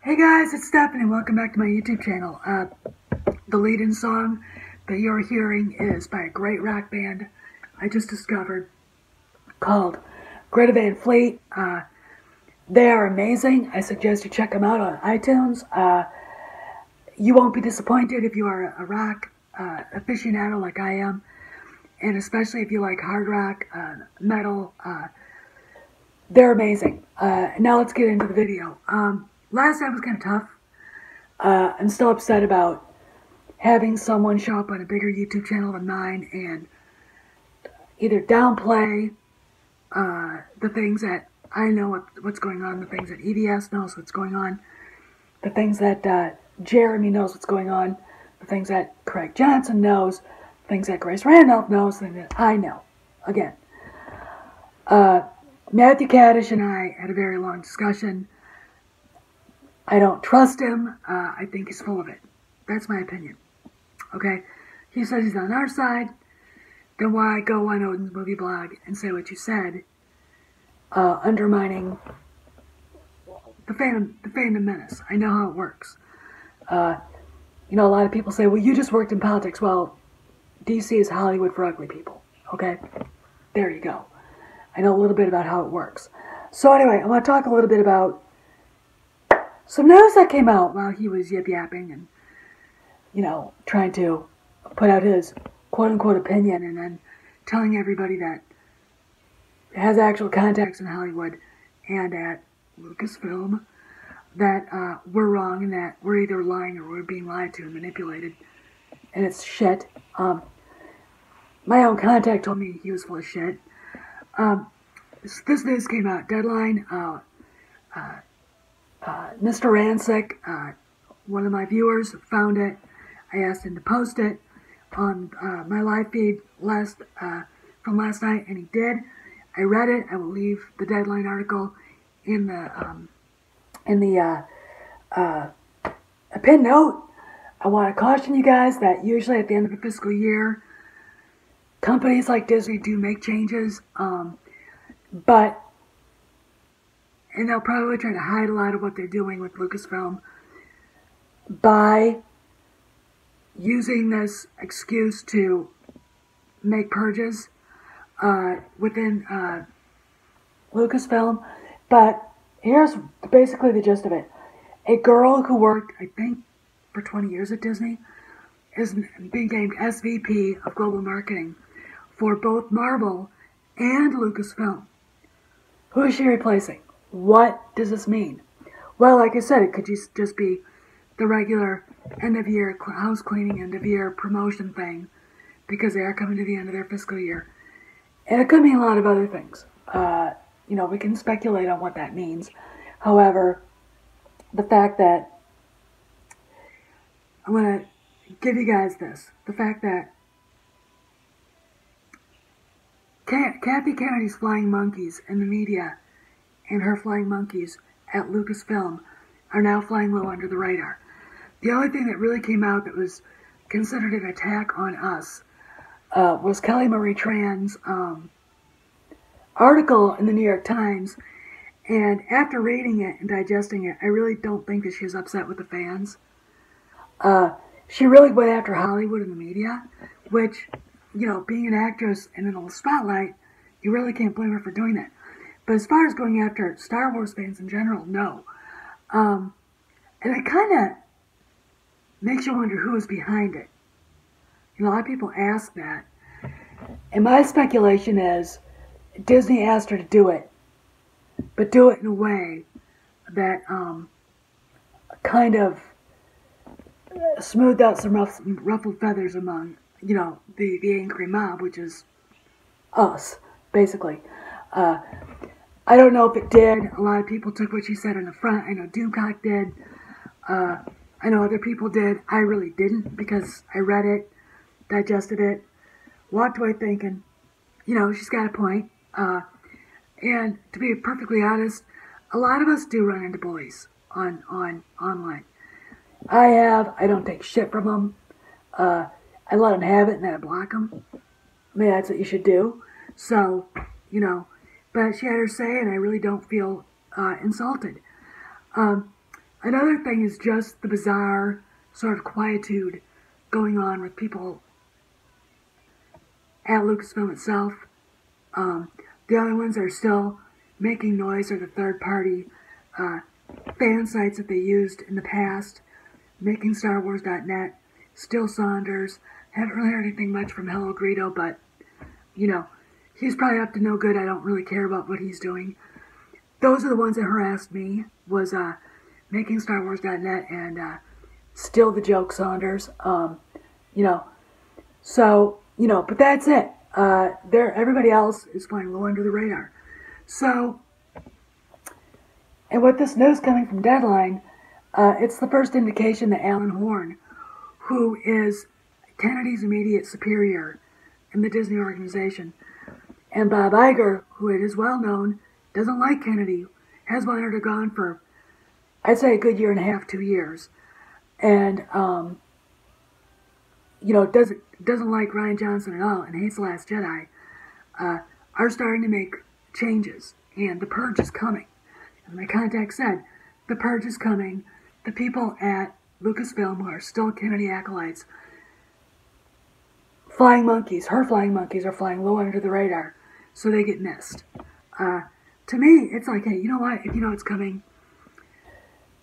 Hey guys, it's Stephanie. Welcome back to my YouTube channel. The lead-in song that you're hearing is by a great rock band I just discovered called Greta. They are amazing. I suggest you check them out on iTunes. You won't be disappointed if you are a rock aficionado like I am, and especially if you like hard rock, metal. They're amazing. Now let's get into the video. Last time was kind of tough. I'm still upset about having someone show up on a bigger YouTube channel than mine and either downplay the things that I know what's going on, the things that EDS knows what's going on, the things that Jeremy knows what's going on, the things that Craig Johnson knows, the things that Grace Randolph knows, the things that I know. Again, Matthew Kaddish and I had a very long discussion. I don't trust him. I think he's full of it. That's my opinion. Okay? He says he's on our side. Then why go on Odin's movie blog and say what you said, undermining the fandom menace. I know how it works. A lot of people say, well, you just worked in politics. Well, DC is Hollywood for ugly people. Okay? There you go. I know a little bit about how it works. So anyway, I want to talk a little bit about some news that came out while he was yip-yapping and, trying to put out his quote-unquote opinion and then telling everybody that has actual contacts in Hollywood and at Lucasfilm that we're wrong and that we're either lying or we're being lied to and manipulated. And it's shit. My own contact told me he was full of shit. This news came out. Deadline. Mr. Rancic, one of my viewers, found it. I asked him to post it on my live feed from last night, and he did. I read it. I will leave the Deadline article in the a pin note. I want to caution you guys that usually at the end of a fiscal year, companies like Disney do make changes, and they'll probably try to hide a lot of what they're doing with Lucasfilm by using this excuse to make purges within Lucasfilm. But here's basically the gist of it. A girl who worked, I think, for 20 years at Disney is being named SVP of Global Marketing for both Marvel and Lucasfilm. Who is she replacing? What does this mean? Well, like I said, it could just be the regular end-of-year house cleaning, end-of-year promotion thing, because they are coming to the end of their fiscal year. And it could mean a lot of other things. We can speculate on what that means. However, the fact that I'm going to give you guys this. The fact that Kathy Kennedy's flying monkeys in the media and her flying monkeys at Lucasfilm are now flying low under the radar. The only thing that really came out that was considered an attack on us was Marie Tran's article in the New York Times. And after reading it and digesting it, I really don't think that she was upset with the fans. She really went after Hollywood and the media, which, being an actress and in a spotlight, you really can't blame her for doing that. But as far as going after Star Wars fans in general, no. And it kind of makes you wonder who is behind it. A lot of people ask that. And my speculation is Disney asked her to do it, but do it in a way that kind of smoothed out some ruffled feathers among, the angry mob, which is us, basically. I don't know if it did. A lot of people took what she said in the front. I know Doomcock did. I know other people did. I really didn't, because I read it, digested it, walked away thinking, she's got a point. And to be perfectly honest, a lot of us do run into bullies online. I don't take shit from them. I let them have it and then I block them. I mean, that's what you should do. So, but she had her say, and I really don't feel insulted. Another thing is just the bizarre sort of quietude going on with people at Lucasfilm itself. The other ones that are still making noise are the third-party fan sites that they used in the past, MakingStarWars.net, Still Saunders. Haven't really heard anything much from Hello Greta, but, you know, he's probably up to no good. I don't really care about what he's doing. Those are the ones that harassed me, was MakingStarWars.net and Still the Joke Saunders. But that's it. Everybody else is flying low under the radar. So, and with this news coming from Deadline, it's the first indication that Alan Horn, who is Kennedy's immediate superior in the Disney organization, and Bob Iger, who it is well known, doesn't like Kennedy, has wanted her gone for, I'd say, a good year and a half, 2 years, and doesn't like Rian Johnson at all and hates The Last Jedi, are starting to make changes, and the purge is coming. As my contact said, the purge is coming. The people at Lucasfilm, who are still Kennedy acolytes, her flying monkeys are flying low under the radar, so they get missed. To me, it's like, hey, you know what? If you know it's coming,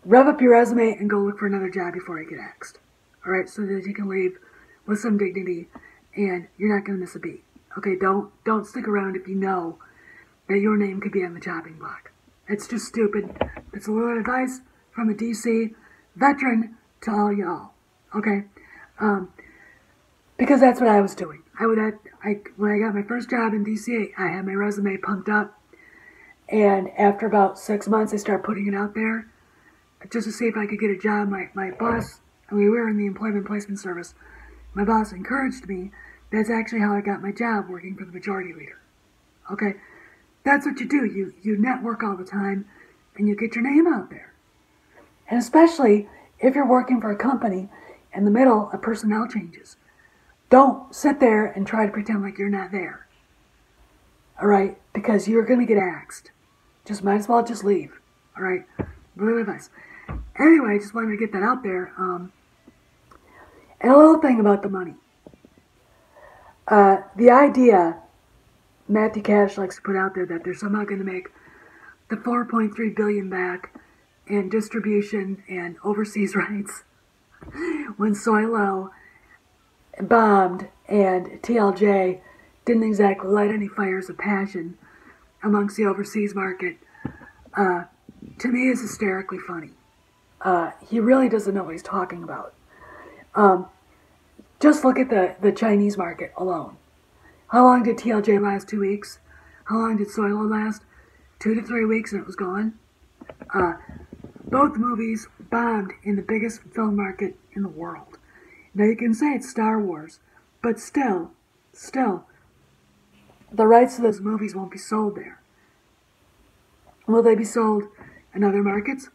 rev up your resume and go look for another job before you get axed. All right, so that you can leave with some dignity, and you're not going to miss a beat. Okay, don't stick around if you know that your name could be on the chopping block. It's just stupid. It's a little advice from a DC veteran to all y'all. Okay, because that's what I was doing. When I got my first job in DC, I had my resume pumped up, and after about 6 months, I started putting it out there just to see if I could get a job. My boss, we were in the employment placement service. My boss encouraged me. That's actually how I got my job, working for the majority leader. Okay? That's what you do. You network all the time, and you get your name out there. And especially if you're working for a company in the middle of personnel changes. Don't sit there and try to pretend like you're not there. All right? Because you're going to get axed. Just might as well just leave. All right? Really advice. Anyway, I just wanted to get that out there. And a little thing about the money. The idea Matthew Cash likes to put out there that they're somehow going to make the $4.3 billion back in distribution and overseas rights when Soilo bombed and TLJ didn't exactly light any fires of passion amongst the overseas market, to me is hysterically funny. He really doesn't know what he's talking about. Just look at the Chinese market alone. How long did TLJ last? 2 weeks? How long did Soilo last? 2 to 3 weeks and it was gone? Both movies bombed in the biggest film market in the world. Now you can say it's Star Wars, but still, the rights to those movies won't be sold there. Will they be sold in other markets?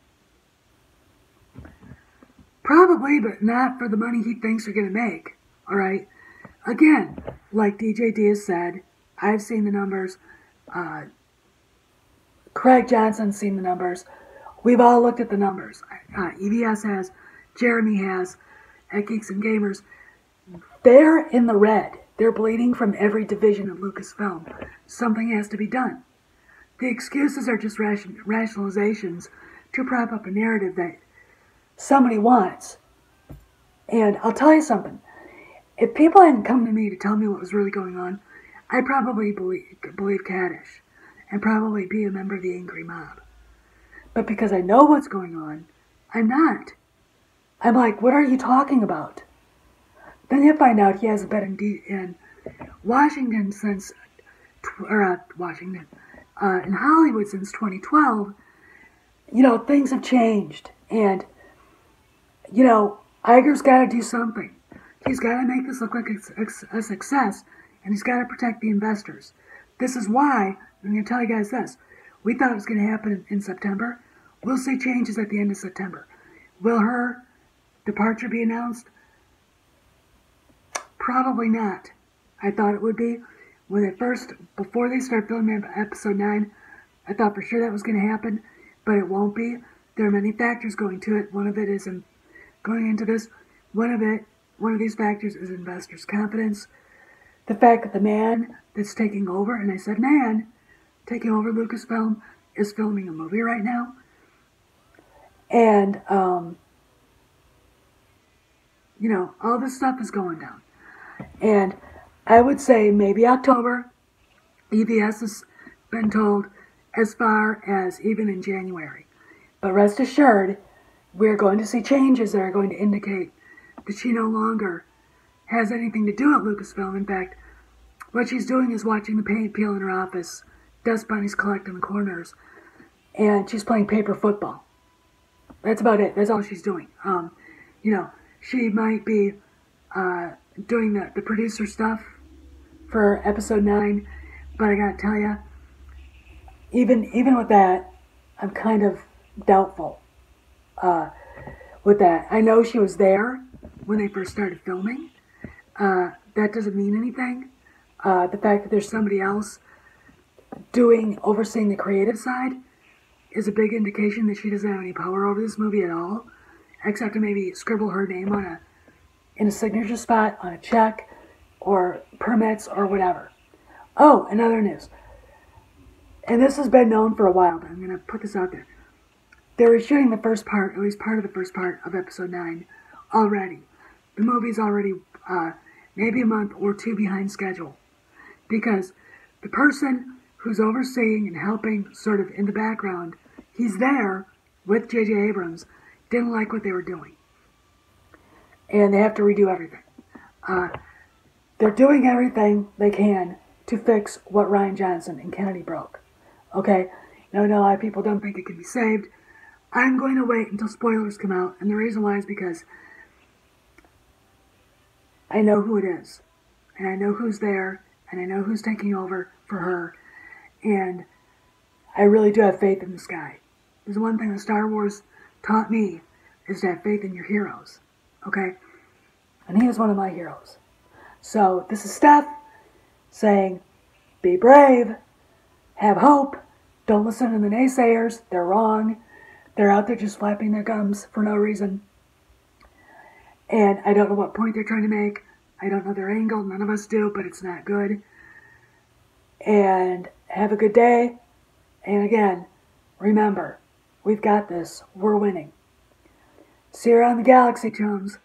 Probably, but not for the money he thinks they're going to make. All right? Again, like DJ Diaz said, I've seen the numbers. Craig Johnson's seen the numbers. We've all looked at the numbers. EBS has. Jeremy has. At Geeks and Gamers. They're in the red. They're bleeding from every division of Lucasfilm. Something has to be done. The excuses are just rationalizations to prop up a narrative that somebody wants. And I'll tell you something. If people hadn't come to me to tell me what was really going on, I'd probably believe Kaddish and probably be a member of the angry mob. But because I know what's going on, I'm not. I'm like, what are you talking about? Then you find out he hasn't been in Washington since, in Hollywood since 2012. You know, things have changed. And, you know, Iger's got to do something. He's got to make this look like a success, and he's got to protect the investors. This is why, I'm going to tell you guys this, we thought it was going to happen in September. We'll see changes at the end of September. Will her departure be announced? Probably not. I thought it would be. Before they start filming episode 9, I thought for sure that was going to happen, but it won't be. there are many factors going to it. One of it is going into this. One of these factors is investors' confidence. The fact that the man that's taking over, and I said man, taking over Lucasfilm, is filming a movie right now. And, all this stuff is going down. And I would say maybe October. EBS has been told as far as even in January. But rest assured, we're going to see changes that are going to indicate that she no longer has anything to do at Lucasfilm. In fact, what she's doing is watching the paint peel in her office, dust bunnies collect in the corners, and she's playing paper football. That's about it. That's all she's doing. She might be doing the producer stuff for episode 9, but I gotta tell you, even with that, I'm kind of doubtful with that. I know she was there when they first started filming. That doesn't mean anything. The fact that there's somebody else overseeing the creative side is a big indication that she doesn't have any power over this movie at all, except to maybe scribble her name in a signature spot on a check or permits or whatever. Oh, another news. And this has been known for a while, but I'm going to put this out there. They were shooting the first part, at least part of the first part of episode 9 already. The movie's already maybe a month or two behind schedule, because the person who's overseeing and helping sort of in the background, he's there with J.J. Abrams, didn't like what they were doing. And they have to redo everything. They're doing everything they can to fix what Rian Johnson and Kennedy broke. Okay? Now, I know a lot of people don't think it can be saved. I'm going to wait until spoilers come out, and the reason why is because I know who it is, and I know who's there, and I know who's taking over for her, and I really do have faith in this guy. There's one thing that Star Wars taught me, is to have faith in your heroes, okay? And he was one of my heroes. So this is Steph saying, be brave, have hope, don't listen to the naysayers, they're wrong, they're out there just flapping their gums for no reason. And I don't know what point they're trying to make. I don't know their angle. None of us do, but it's not good. And have a good day. And again, remember, we've got this. We're winning. See you around the galaxy, chums.